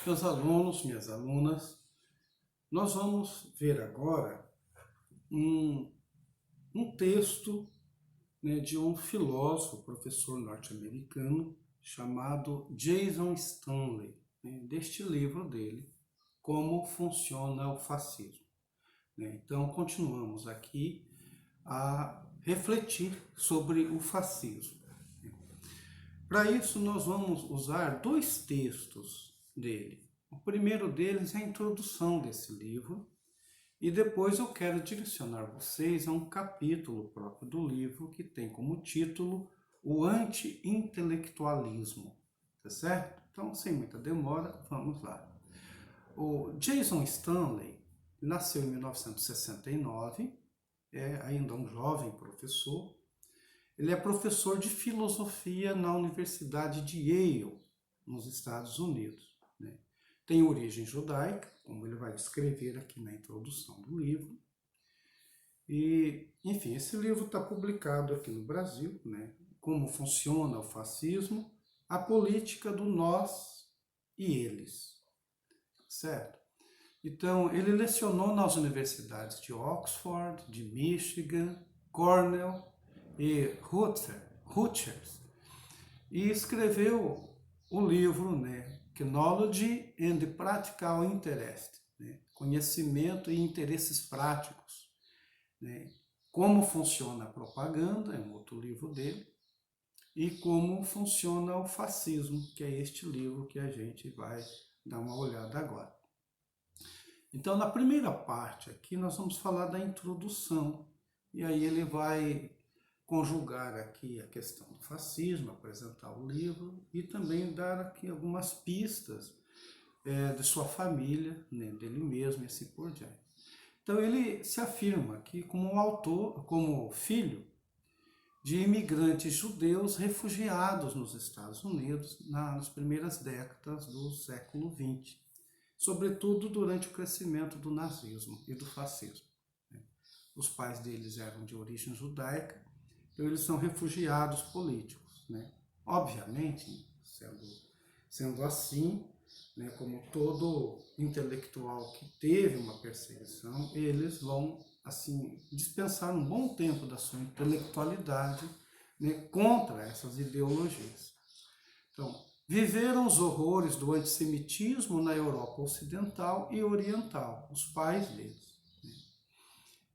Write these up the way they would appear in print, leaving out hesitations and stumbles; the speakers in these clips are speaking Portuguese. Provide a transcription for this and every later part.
Meus alunos, minhas alunas, nós vamos ver agora um texto, né, de um filósofo, professor norte-americano, chamado Jason Stanley, né, deste livro dele, Como Funciona o Fascismo. Né? Então, continuamos aqui a refletir sobre o fascismo. Para isso, nós vamos usar dois textos dele. O primeiro deles é a introdução desse livro, e depois eu quero direcionar vocês a um capítulo próprio do livro que tem como título o anti-intelectualismo, tá certo? Então, sem muita demora, vamos lá. O Jason Stanley nasceu em 1969, é ainda um jovem professor. Ele é professor de filosofia na Universidade de Yale, nos Estados Unidos. Né? Tem origem judaica, como ele vai descrever aqui na introdução do livro. E, enfim, esse livro está publicado aqui no Brasil, né? Como funciona o fascismo, a política do nós e eles, certo? Então, ele lecionou nas universidades de Oxford, de Michigan, Cornell e Rutgers, e escreveu o livro, né, Knowledge and Practical Interest, né, conhecimento e interesses práticos, né, como funciona a propaganda, é um outro livro dele, e como funciona o fascismo, que é este livro que a gente vai dar uma olhada agora. Então, na primeira parte aqui, nós vamos falar da introdução, e aí ele vai conjugar aqui a questão do fascismo, apresentar o livro e também dar aqui algumas pistas de sua família, né, dele mesmo e assim por diante. Então ele se afirma aqui como um autor, como filho de imigrantes judeus refugiados nos Estados Unidos nas primeiras décadas do século XX, sobretudo durante o crescimento do nazismo e do fascismo. Os pais deles eram de origem judaica, então eles são refugiados políticos, né? Obviamente, sendo assim, né, como todo intelectual que teve uma perseguição, eles vão assim dispensar um bom tempo da sua intelectualidade, né, contra essas ideologias. Então, viveram os horrores do antissemitismo na Europa Ocidental e Oriental, os pais deles.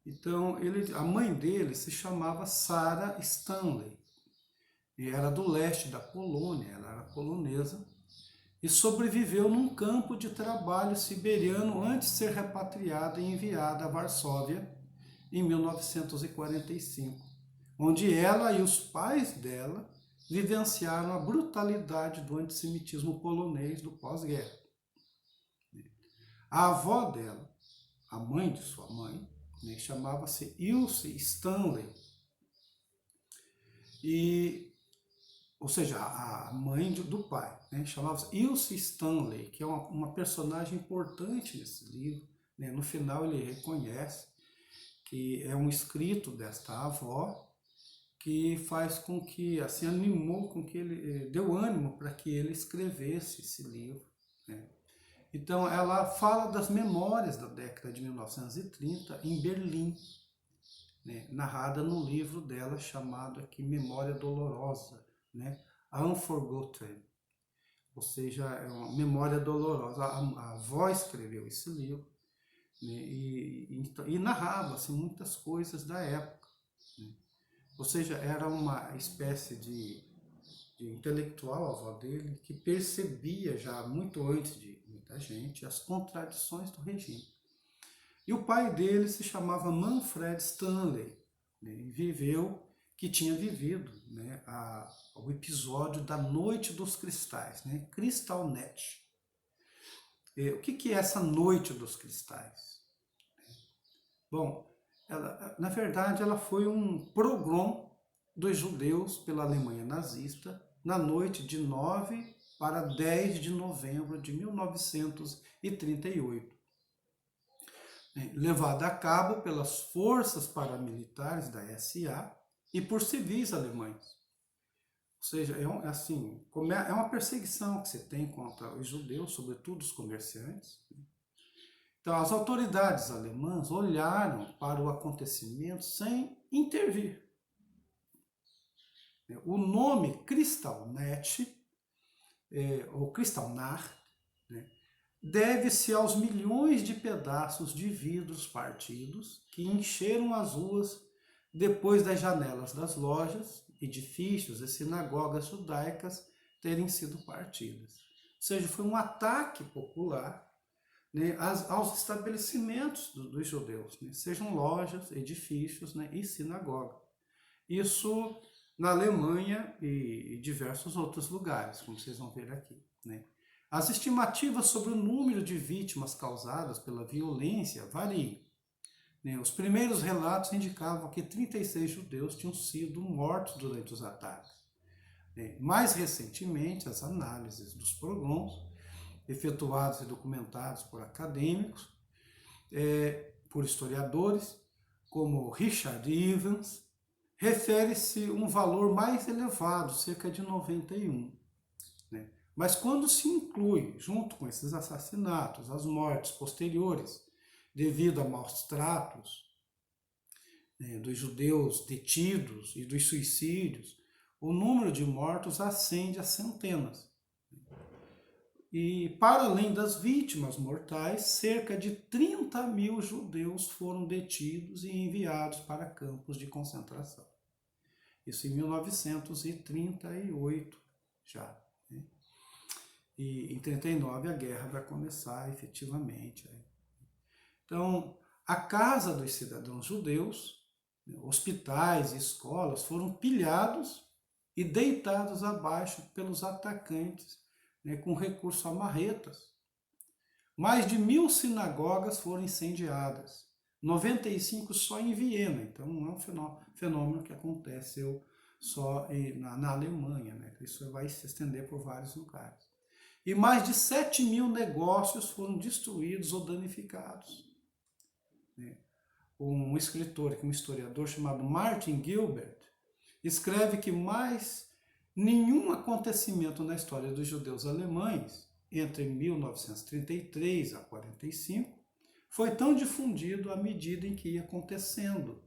Então, a mãe dele se chamava Sarah Stanley, e era do leste da Polônia, ela era polonesa, e sobreviveu num campo de trabalho siberiano antes de ser repatriada e enviada a Varsóvia em 1945, onde ela e os pais dela vivenciaram a brutalidade do antissemitismo polonês do pós-guerra. A avó dela, a mãe de sua mãe, né, chamava-se Ilse Stanley, ou seja, a mãe do pai, né, chamava-se Ilse Stanley, que é uma personagem importante nesse livro. Né, no final ele reconhece que é um escrito desta avó que faz com que, assim, animou, com que ele deu ânimo para que ele escrevesse esse livro. Né. Então, ela fala das memórias da década de 1930 em Berlim, né, narrada no livro dela chamado aqui Memória Dolorosa, né, Unforgotten, ou seja, é uma memória dolorosa. A avó escreveu esse livro, né, e narrava assim, muitas coisas da época. Né, ou seja, era uma espécie de intelectual, a avó dele, que percebia já muito antes de muita gente as contradições do regime. E o pai dele se chamava Manfred Stanley, né, que tinha vivido, né, o episódio da Noite dos Cristais, né, Kristallnacht. O que é essa Noite dos Cristais? Bom, na verdade ela foi um pogrom dos judeus pela Alemanha nazista na noite de 9 para 10 de novembro de 1938, levada a cabo pelas forças paramilitares da SA e por civis alemães. seja, assim, é uma perseguição que você tem contra os judeus, sobretudo os comerciantes. Então, as autoridades alemãs olharam para o acontecimento sem intervir. O nome Kristallnacht, ou Kristallnacht, né, deve-se aos milhões de pedaços de vidros partidos que encheram as ruas depois das janelas das lojas, edifícios e sinagogas judaicas terem sido partidas. Ou seja, foi um ataque popular, né, aos estabelecimentos dos judeus, né, sejam lojas, edifícios, né, e sinagoga. Isso na Alemanha e diversos outros lugares, como vocês vão ver aqui, né. As estimativas sobre o número de vítimas causadas pela violência variam. Os primeiros relatos indicavam que 36 judeus tinham sido mortos durante os ataques. Mais recentemente, as análises dos pogroms, efetuados e documentados por acadêmicos, por historiadores, como Richard Evans, refere-se um valor mais elevado, cerca de 91. Mas quando se inclui, junto com esses assassinatos, as mortes posteriores, devido a maus tratos, dos judeus detidos e dos suicídios, o número de mortos ascende a centenas. E, para além das vítimas mortais, cerca de 30 mil judeus foram detidos e enviados para campos de concentração. Isso em 1938 já. Né? E em 1939 a guerra vai começar efetivamente. Então, a casa dos cidadãos judeus, hospitais e escolas foram pilhados e deitados abaixo pelos atacantes, com recurso a marretas. Mais de 1000 sinagogas foram incendiadas, 95 só em Viena, então não é um fenômeno que aconteceu só na Alemanha, né? Isso vai se estender por vários lugares. E mais de 7.000 negócios foram destruídos ou danificados. Um escritor, um historiador chamado Martin Gilbert, escreve que mais nenhum acontecimento na história dos judeus alemães, entre 1933 a 1945, foi tão difundido à medida em que ia acontecendo.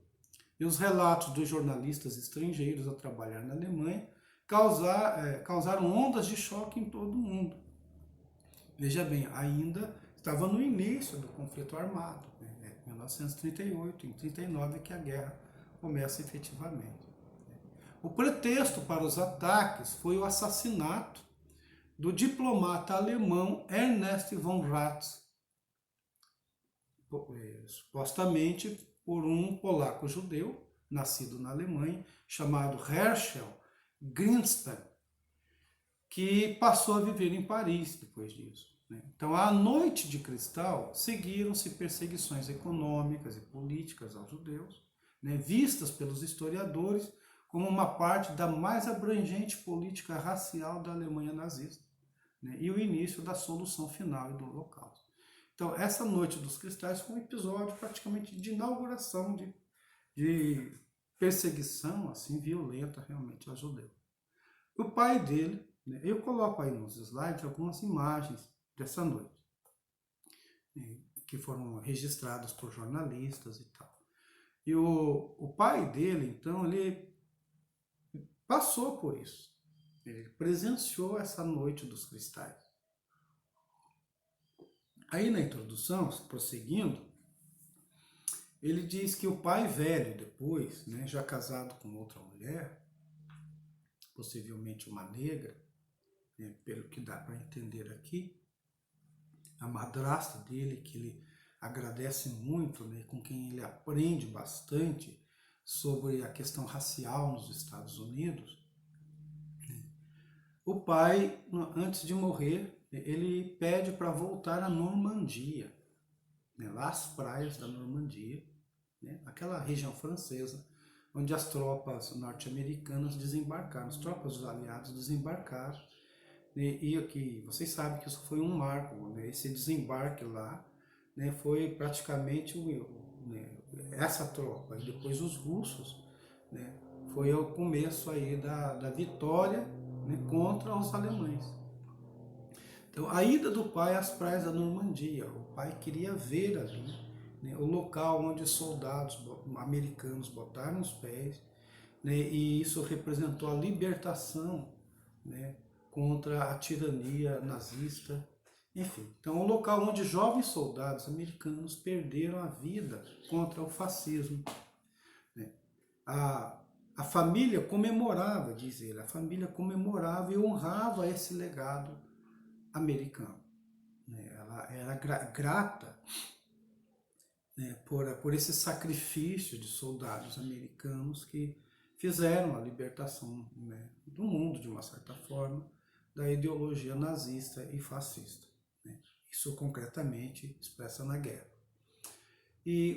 E os relatos dos jornalistas estrangeiros a trabalhar na Alemanha causaram ondas de choque em todo o mundo. Veja bem, ainda estava no início do conflito armado, né? 1938, em 1939 é que a guerra começa efetivamente. O pretexto para os ataques foi o assassinato do diplomata alemão Ernest von Rath, supostamente por um polaco judeu, nascido na Alemanha, chamado Herschel Grindstein, que passou a viver em Paris depois disso. Então, à Noite de Cristal, seguiram-se perseguições econômicas e políticas aos judeus, vistas pelos historiadores como uma parte da mais abrangente política racial da Alemanha nazista, e o início da solução final e do Holocausto. Então, essa Noite dos Cristais foi um episódio praticamente de inauguração de perseguição assim violenta realmente aos judeus. O pai dele, eu coloco aí nos slides algumas imagens dessa noite, que foram registradas por jornalistas e tal. E o pai dele, então, ele passou por isso. Ele presenciou essa Noite dos Cristais. Aí na introdução, prosseguindo, ele diz que o pai velho depois, já casado com outra mulher, possivelmente uma negra, pelo que dá para entender aqui, a madrasta dele, que ele agradece muito, com quem ele aprende bastante sobre a questão racial nos Estados Unidos. O pai, antes de morrer, ele pede para voltar à Normandia, lá às praias da Normandia, aquela região francesa, onde as tropas norte-americanas desembarcaram, as tropas dos aliados desembarcaram. E aqui, vocês sabem que isso foi um marco, esse desembarque lá, foi praticamente essa tropa. E depois os russos, foi o começo aí da vitória, né, contra os alemães. Então, a ida do pai às praias da Normandia, o pai queria ver ali, né, o local onde os soldados americanos botaram os pés, né, e isso representou a libertação, né, contra a tirania nazista. Enfim, então, o local onde jovens soldados americanos perderam a vida contra o fascismo. Né. A família comemorava, diz ele, a família comemorava e honrava esse legado americano. Né. Ela era grata, né, por esse sacrifício de soldados americanos que fizeram a libertação, né, do mundo, de uma certa forma, da ideologia nazista e fascista. Né. Isso concretamente expressa na guerra.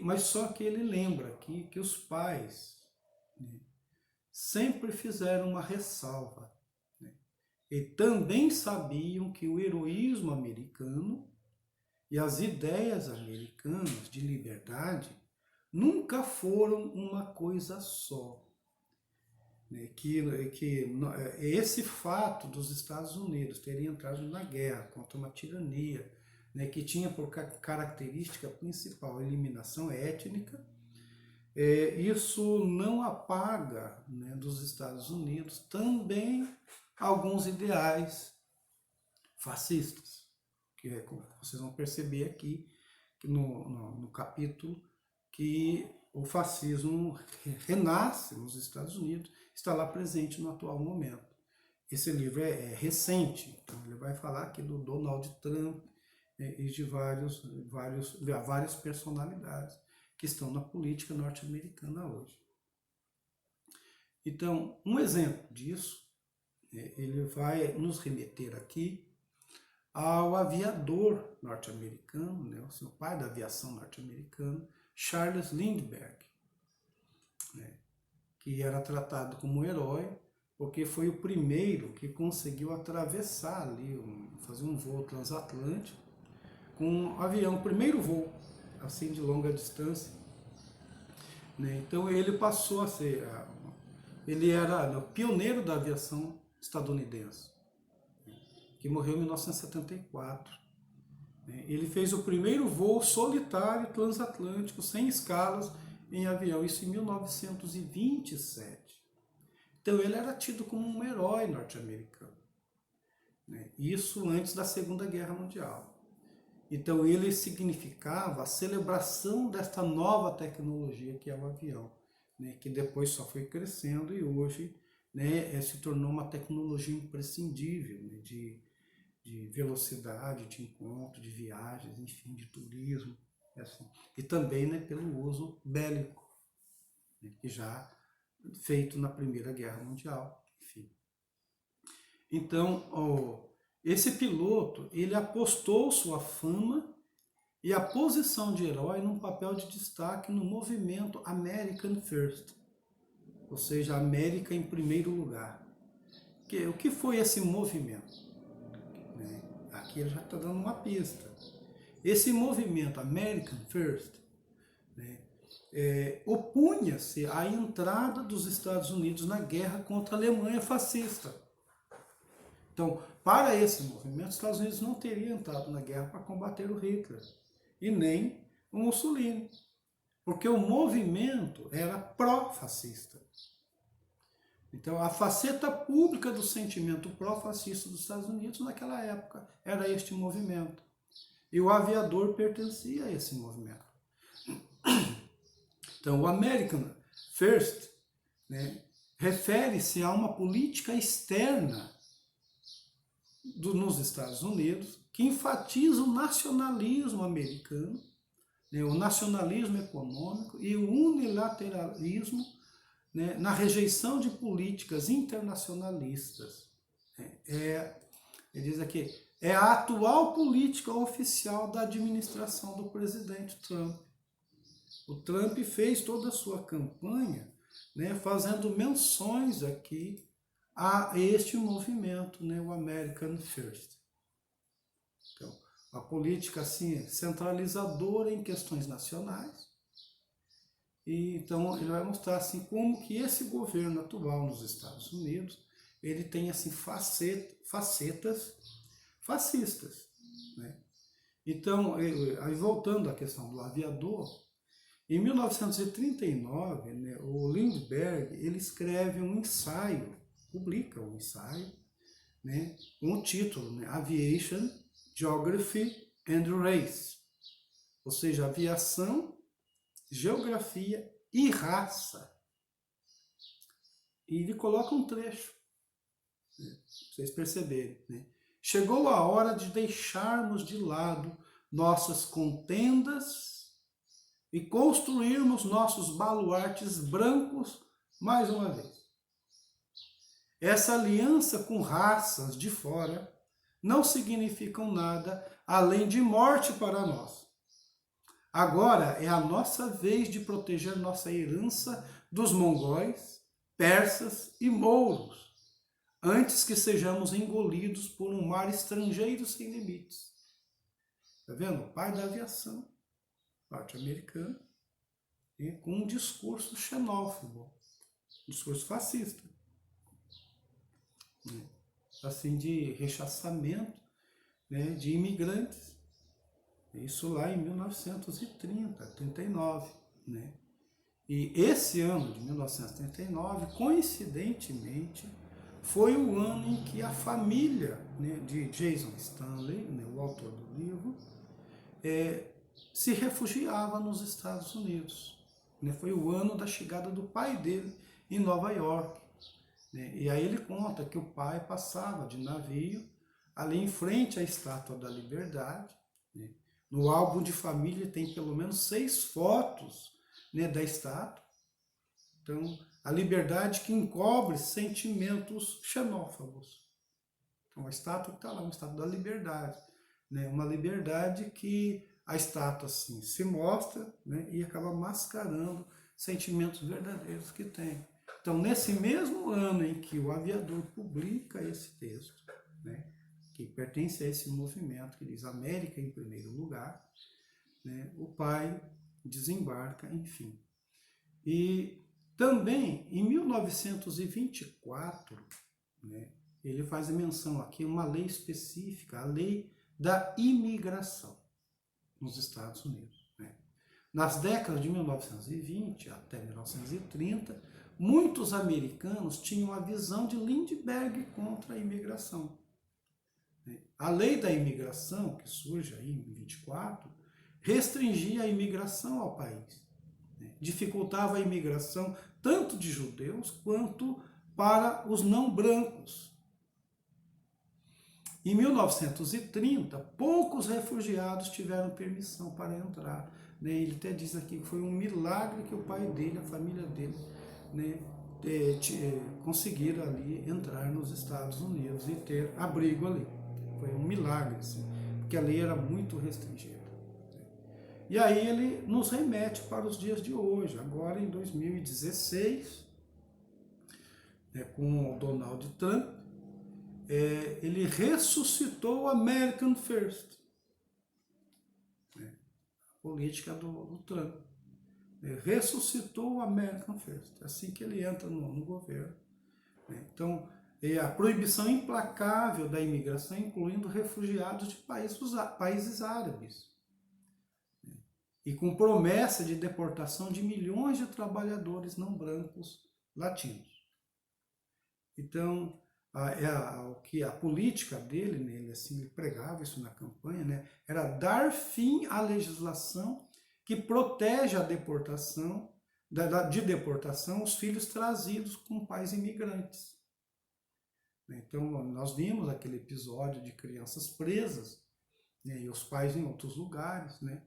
Mas só que ele lembra aqui que os pais, né, sempre fizeram uma ressalva, né, e também sabiam que o heroísmo americano e as ideias americanas de liberdade nunca foram uma coisa só. Né? Que esse fato dos Estados Unidos terem entrado na guerra contra uma tirania, né, que tinha por característica principal a eliminação étnica, isso não apaga, né, dos Estados Unidos também alguns ideais fascistas, que vocês vão perceber aqui que no capítulo que o fascismo renasce nos Estados Unidos, está lá presente no atual momento. Esse livro é recente, então ele vai falar aqui do Donald Trump e de várias personalidades que estão na política norte-americana hoje. Então, um exemplo disso, ele vai nos remeter aqui ao aviador norte-americano, né, o seu pai da aviação norte-americana, Charles Lindbergh, né, que era tratado como um herói, porque foi o primeiro que conseguiu atravessar ali, fazer um voo transatlântico com um avião, o primeiro voo, assim, de longa distância. Né. Então ele passou a ser, ele era o pioneiro da aviação estadunidense, que morreu em 1974. Ele fez o primeiro voo solitário transatlântico, sem escalas, em avião, isso em 1927. Então ele era tido como um herói norte-americano. Isso antes da Segunda Guerra Mundial. Então ele significava a celebração desta nova tecnologia que é o avião, né, que depois só foi crescendo e hoje, né, se tornou uma tecnologia imprescindível, né, de velocidade, de encontro, de viagens, enfim, de turismo, assim. E também, né, pelo uso bélico, né, que já feito na Primeira Guerra Mundial, enfim. Então, esse piloto, ele apostou sua fama e a posição de herói num papel de destaque no movimento American First, ou seja, América em primeiro lugar. O que foi esse movimento? Aqui ele já está dando uma pista. Esse movimento American First, né, opunha-se à entrada dos Estados Unidos na guerra contra a Alemanha fascista. Então, para esse movimento, os Estados Unidos não teriam entrado na guerra para combater o Hitler e nem o Mussolini, porque o movimento era pró-fascista. Então, a faceta pública do sentimento pró-fascista dos Estados Unidos naquela época era este movimento. E o aviador pertencia a esse movimento. Então, o American First, né, refere-se a uma política externa nos Estados Unidos que enfatiza o nacionalismo americano, né, o nacionalismo econômico e o unilateralismo, né, na rejeição de políticas internacionalistas. Ele diz aqui, é a atual política oficial da administração do presidente Trump. O Trump fez toda a sua campanha, né, fazendo menções aqui a este movimento, né, o American First. Então, a política assim, centralizadora em questões nacionais E então ele vai mostrar assim como que esse governo atual nos Estados Unidos, ele tem assim facetas fascistas, né? Então, aí voltando à questão do aviador, em 1939, né, o Lindbergh ele escreve um ensaio, publica um ensaio, né, com o título, né, Aviation, Geography and Race, ou seja, aviação, geografia e raça. E ele coloca um trecho, né, para vocês perceberem, né? Chegou a hora de deixarmos de lado nossas contendas e construirmos nossos baluartes brancos mais uma vez. Essa aliança com raças de fora não significam nada além de morte para nós. Agora é a nossa vez de proteger nossa herança dos mongóis, persas e mouros, antes que sejamos engolidos por um mar estrangeiro sem limites. Está vendo? O pai da aviação norte-americana, né, com um discurso xenófobo, um discurso fascista, né, assim, de rechaçamento, né, de imigrantes. Isso lá em 1930, 39, né? E esse ano de 1939, coincidentemente, foi o ano em que a família, né, de Jason Stanley, né, o autor do livro, se refugiava nos Estados Unidos. Né? Foi o ano da chegada do pai dele em Nova York. Né? E aí ele conta que o pai passava de navio ali em frente à Estátua da Liberdade. Né? No álbum de família tem pelo menos 6 fotos, né, da estátua. Então, a liberdade que encobre sentimentos xenófobos. Então, a estátua que está lá, uma estátua da liberdade. Né? Uma liberdade que a estátua assim se mostra, né, e acaba mascarando sentimentos verdadeiros que tem. Então, nesse mesmo ano em que o aviador publica esse texto, né, que pertence a esse movimento que diz América em primeiro lugar, né, o pai desembarca, enfim. E também, em 1924, né, ele faz menção aqui a uma lei específica, a lei da imigração nos Estados Unidos. Né? Nas décadas de 1920 até 1930, muitos americanos tinham a visão de Lindbergh contra a imigração. A lei da imigração, que surge aí em 24, restringia a imigração ao país, né? Dificultava a imigração tanto de judeus quanto para os não brancos. Em 1930, poucos refugiados tiveram permissão para entrar. Né? Ele até diz aqui que foi um milagre que o pai dele, a família dele, né, conseguiram ali entrar nos Estados Unidos e ter abrigo ali. Foi um milagre, assim, porque a lei era muito restringida. E aí ele nos remete para os dias de hoje, agora em 2016, né, com o Donald Trump, ele ressuscitou o American First, né, a política do Trump. Ressuscitou o American First, assim que ele entra no governo. Né. Então, a proibição implacável da imigração, incluindo refugiados de países árabes, né, e com promessa de deportação de milhões de trabalhadores não brancos latinos. Então, a política dele, né, ele assim, ele pregava isso na campanha, né, era dar fim à legislação que protege a deportação, de deportação, os filhos trazidos com pais imigrantes. Então, nós vimos aquele episódio de crianças presas, né, e os pais em outros lugares. Né.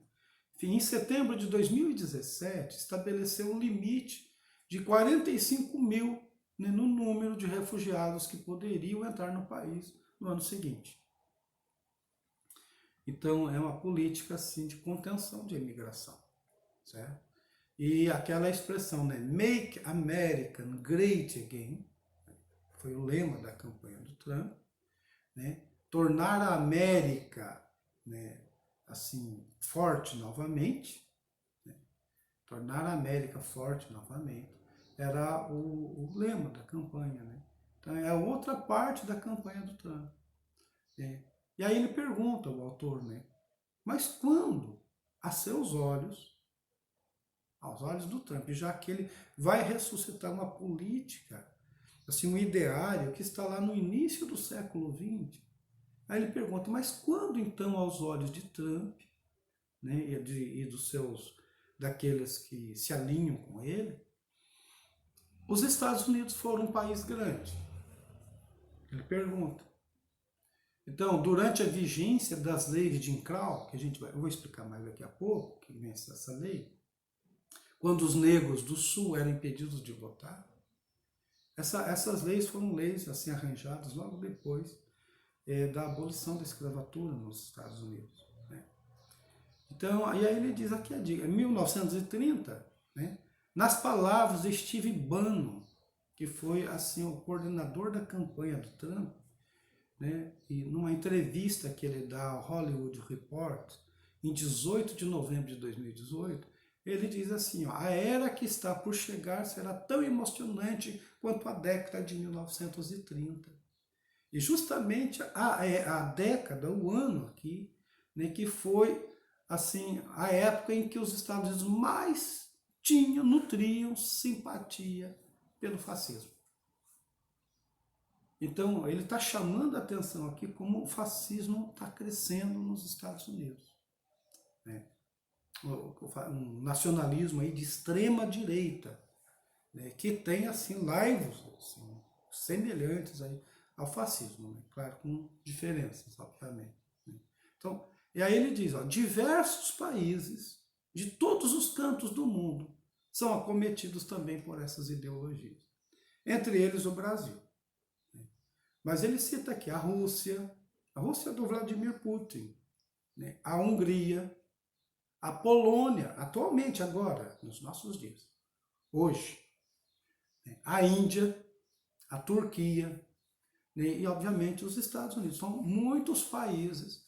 Enfim, em setembro de 2017, estabeleceu um limite de 45 mil, né, no número de refugiados que poderiam entrar no país no ano seguinte. Então, é uma política assim, de contenção de imigração. Certo? E aquela expressão, né, Make America Great Again, foi o lema da campanha do Trump, né? Tornar a América, né, assim, forte novamente. Né? tornar a América forte novamente, era o lema da campanha, né? Então é outra parte da campanha do Trump. Né? E aí ele pergunta, o autor, né? Mas quando, a seus olhos, aos olhos do Trump, já que ele vai ressuscitar uma política, assim, um ideário que está lá no início do século XX, aí ele pergunta, mas quando então aos olhos de Trump, né, e dos seus, daqueles que se alinham com ele, os Estados Unidos foram um país grande? Ele pergunta. Então, durante a vigência das leis de Jim Crow, que eu vou explicar mais daqui a pouco, que vence essa lei, quando os negros do Sul eram impedidos de votar, essas leis foram leis assim arranjadas logo depois da abolição da escravatura nos Estados Unidos. Né? Então, e aí ele diz aqui a dica, em 1930, né, nas palavras de Steve Bannon, que foi assim o coordenador da campanha do Trump, né, e numa entrevista que ele dá ao Hollywood Report, em 18 de novembro de 2018, ele diz assim, ó, a era que está por chegar será tão emocionante quanto a década de 1930. E justamente a década, o ano aqui, né, que foi assim a época em que os Estados Unidos mais nutriam simpatia pelo fascismo. Então, ele está chamando a atenção aqui como o fascismo está crescendo nos Estados Unidos. Né? Um nacionalismo aí de extrema direita, né? Que tem assim laivos assim, semelhantes aí ao fascismo, né? Claro, com diferenças, obviamente. Né? Então, e aí ele diz, ó, diversos países de todos os cantos do mundo são acometidos também por essas ideologias. Entre eles o Brasil. Mas ele cita aqui a Rússia do Vladimir Putin, né? A Hungria, a Polônia, atualmente agora, nos nossos dias, hoje, né? A Índia, a Turquia, né? E obviamente os Estados Unidos. São muitos países,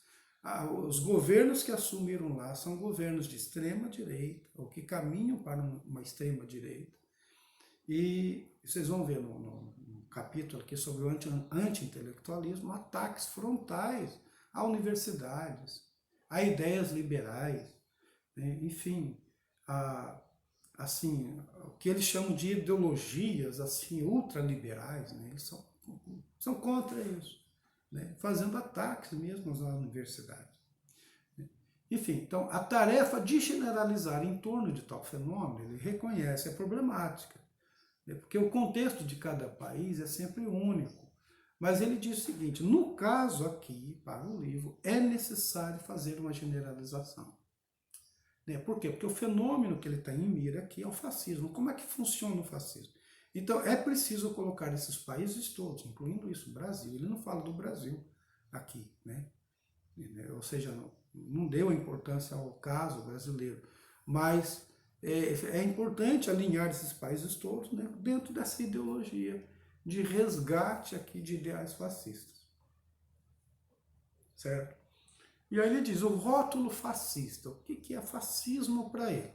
os governos que assumiram lá são governos de extrema direita, ou que caminham para uma extrema direita, e vocês vão ver no capítulo aqui sobre o anti-intelectualismo, ataques frontais a universidades, a ideias liberais, né? Enfim, assim, o que eles chamam de ideologias assim, ultraliberais, né? Eles são contra isso, né? Fazendo ataques mesmo às universidades. Né? Enfim, então a tarefa de generalizar em torno de tal fenômeno, ele reconhece, é problemática. Porque o contexto de cada país é sempre único. Mas ele diz o seguinte, no caso aqui, para o livro, é necessário fazer uma generalização. Por quê? Porque o fenômeno que ele está em mira aqui é o fascismo. Como é que funciona o fascismo? Então é preciso colocar esses países todos, incluindo isso, o Brasil. Ele não fala do Brasil aqui, né? Ou seja, não deu importância ao caso brasileiro, mas é importante alinhar esses países todos, né, dentro dessa ideologia de resgate aqui de ideais fascistas. Certo? E aí ele diz, o rótulo fascista, o que é fascismo para ele?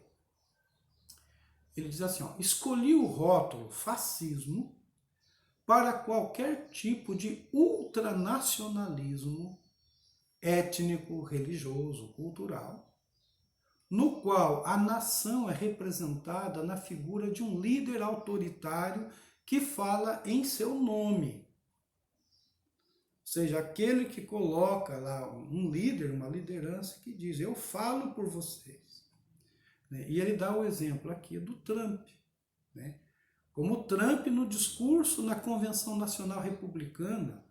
Ele diz assim, ó, escolhi o rótulo fascismo para qualquer tipo de ultranacionalismo étnico, religioso, cultural, no qual a nação é representada na figura de um líder autoritário que fala em seu nome. Ou seja, aquele que coloca lá um líder, uma liderança que diz, eu falo por vocês. E ele dá o exemplo aqui do Trump. Como Trump no discurso na Convenção Nacional Republicana,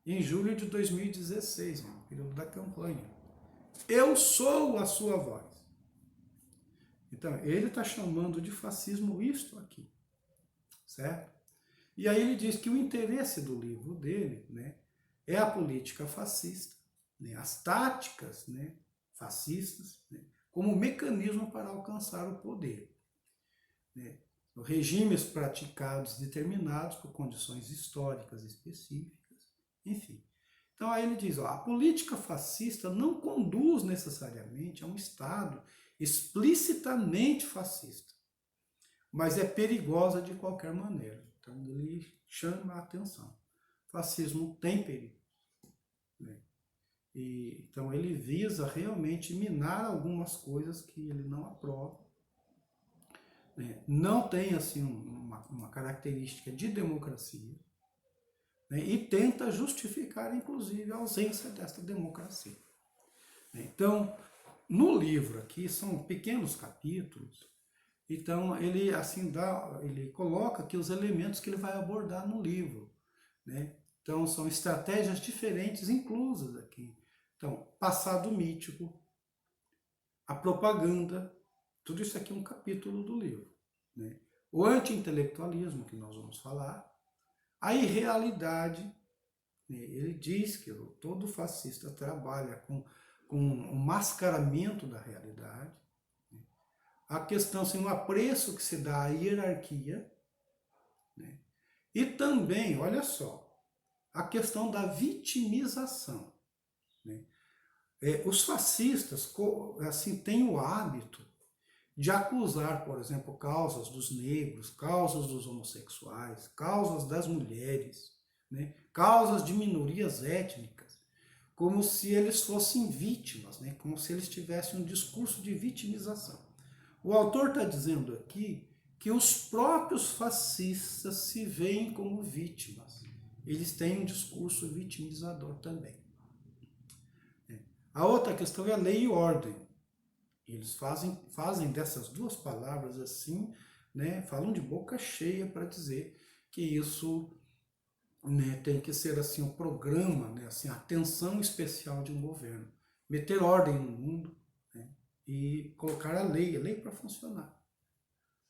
em julho de 2016, no período da campanha. Eu sou a sua voz. Então, ele está chamando de fascismo isto aqui, certo? E aí ele diz que o interesse do livro dele, né, é a política fascista, né, as táticas, né, fascistas, né, como mecanismo para alcançar o poder. Né, regimes praticados, determinados por condições históricas específicas, enfim. Então aí ele diz, ó, a política fascista não conduz necessariamente a um Estado explicitamente fascista, mas é perigosa de qualquer maneira. Então ele chama a atenção. O fascismo tem perigo, né? Então ele visa realmente minar algumas coisas que ele não aprova, né? Não tem assim uma característica de democracia, né? E tenta justificar inclusive a ausência dessa democracia. Então, no livro aqui são pequenos capítulos. Então ele assim ele coloca aqui os elementos que ele vai abordar no livro, né? Então são estratégias diferentes inclusas aqui. Então, passado mítico, a propaganda, tudo isso aqui é um capítulo do livro, né? O anti-intelectualismo, que nós vamos falar, a irrealidade, né? Ele diz que todo fascista trabalha com o mascaramento da realidade, né? A questão, assim, o apreço que se dá à hierarquia, né? E também, olha só, a questão da vitimização, né? Os fascistas assim, têm o hábito de acusar, por exemplo, causas dos negros, causas dos homossexuais, causas das mulheres, né? Causas de minorias étnicas, como se eles fossem vítimas, né? Como se eles tivessem um discurso de vitimização. O autor está dizendo aqui que os próprios fascistas se veem como vítimas. Eles têm um discurso vitimizador também. A outra questão é a lei e ordem. Eles fazem dessas duas palavras assim, né, falam de boca cheia para dizer que isso, né, tem que ser assim um programa, né, assim, a atenção especial de um governo. Meter ordem no mundo, né, e colocar a lei para funcionar,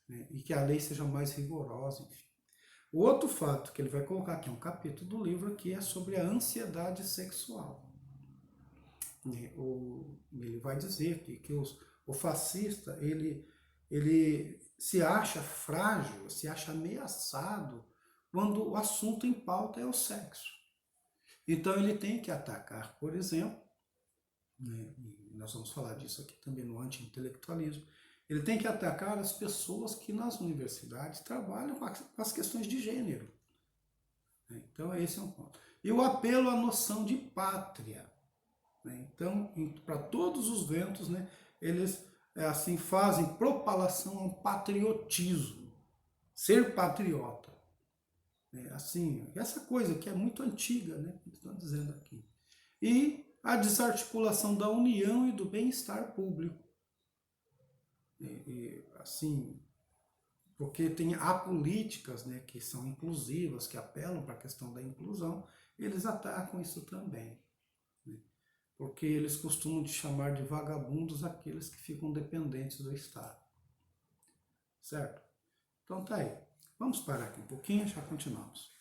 né, e que a lei seja mais rigorosa, enfim. O outro fato que ele vai colocar aqui, um capítulo do livro aqui, é sobre a ansiedade sexual. Ele vai dizer que o fascista ele se acha frágil, se acha ameaçado quando o assunto em pauta é o sexo. Então ele tem que atacar, por exemplo, né, e nós vamos falar disso aqui também no anti-intelectualismo, ele tem que atacar as pessoas que nas universidades trabalham com as questões de gênero. Então esse é um ponto. E o apelo à noção de pátria. Então, para todos os ventos, né, eles assim fazem propalação ao patriotismo, ser patriota. Assim, essa coisa que é muito antiga, né, que estão dizendo aqui. E a desarticulação da união e do bem-estar público. Assim, porque há políticas, né, que são inclusivas, que apelam para a questão da inclusão, eles atacam isso também. Porque eles costumam chamar de vagabundos aqueles que ficam dependentes do Estado. Certo? Então tá aí. Vamos parar aqui um pouquinho e já continuamos.